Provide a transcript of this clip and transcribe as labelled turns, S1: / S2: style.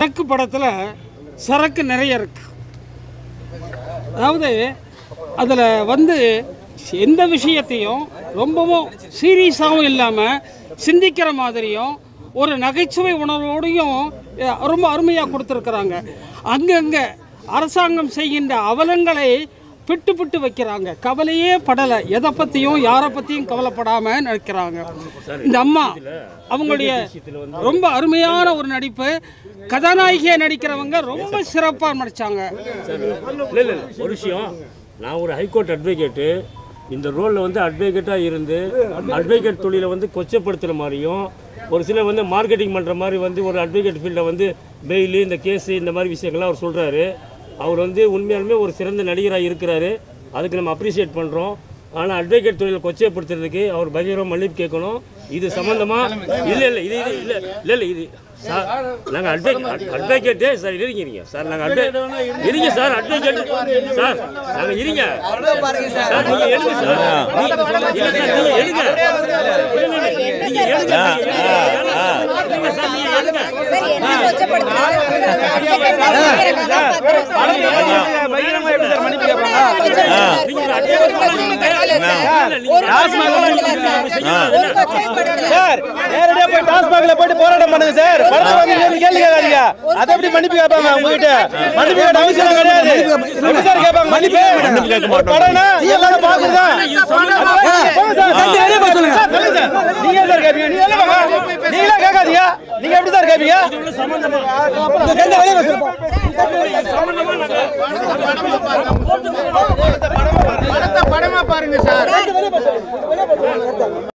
S1: அடக்கு படத்தில் சரக்கு நிறைய இருக்கு. அதாவது அதில் வந்து எந்த விஷயத்தையும் ரொம்பவும் சீரியஸாகவும் இல்லாமல் சிந்திக்கிற மாதிரியும் ஒரு நகைச்சுவை உணர்வோடையும் ரொம்ப அருமையாக கொடுத்துருக்குறாங்க. அங்கங்கே அரசாங்கம் செய்கின்ற அவலங்களை பிட்டு பிட்டு வைக்கிறாங்க. கவலையே படலை, எதை பற்றியும் யாரை பற்றியும் கவலைப்படாமல் நினைக்கிறாங்க. இந்த அம்மா அவங்களுடைய ரொம்ப அருமையான ஒரு நடிப்பு. கதாநாயகியாக நடிக்கிறவங்க ரொம்ப சிறப்பாக நடித்தாங்க.
S2: ஒரு விஷயம், நான் ஒரு ஹைகோர்ட் அட்வொகேட்டு, இந்த ரோலில் வந்து அட்வொகேட்டாக இருந்து அட்வொகேட் தொழிலை வந்து கொச்சப்படுத்துகிற மாதிரியும் ஒரு சிலர் வந்து மார்க்கெட்டிங் பண்ணுற மாதிரி வந்து ஒரு அட்வொகேட் ஃபீல்டில் வந்து பெயிலு இந்த கேஸு இந்த மாதிரி விஷயங்கள்லாம் அவர் சொல்கிறாரு. அவர் வந்து உண்மையாலுமே ஒரு சிறந்த நடிகராக இருக்கிறாரு, அதுக்கு நம்ம அப்ரிஷியேட் பண்ணுறோம். ஆனால் அட்வொகேட் தொழிலை கொச்சைப்படுத்துறதுக்கு அவர் பகிரமாக மன்னிப்பு கேட்கணும். இது சம்மந்தமாக இல்லை இது சார், நாங்கள் அட்வொகேட்டே சார் இருங்க சார், நாங்கள் இருங்க சார், அட்வொகேட் சார் நாங்கள் இருங்க சார், நீங்கள் எடுங்க சார், நீங்கள் எடுங்க
S3: போயிட்டு போராட்டம் பண்ணுங்க சார். கேள்வி கேட்காதீங்க. அதை எப்படி மன்னிப்பு கேட்பாங்க? உங்ககிட்ட மன்னிப்பு கேட்ட அவசியம் கிடையாது. சார் கேட்பாங்க மன்னிப்பு கேட்க மாட்டோம். எல்லாரும் பாக்குறதா நீங்க சார் கேட்பீங்க, நீங்களே கேட்காதீங்க. நீங்க எப்படி சார் கேட்பீங்க?
S4: படமா பாருங்க சார்.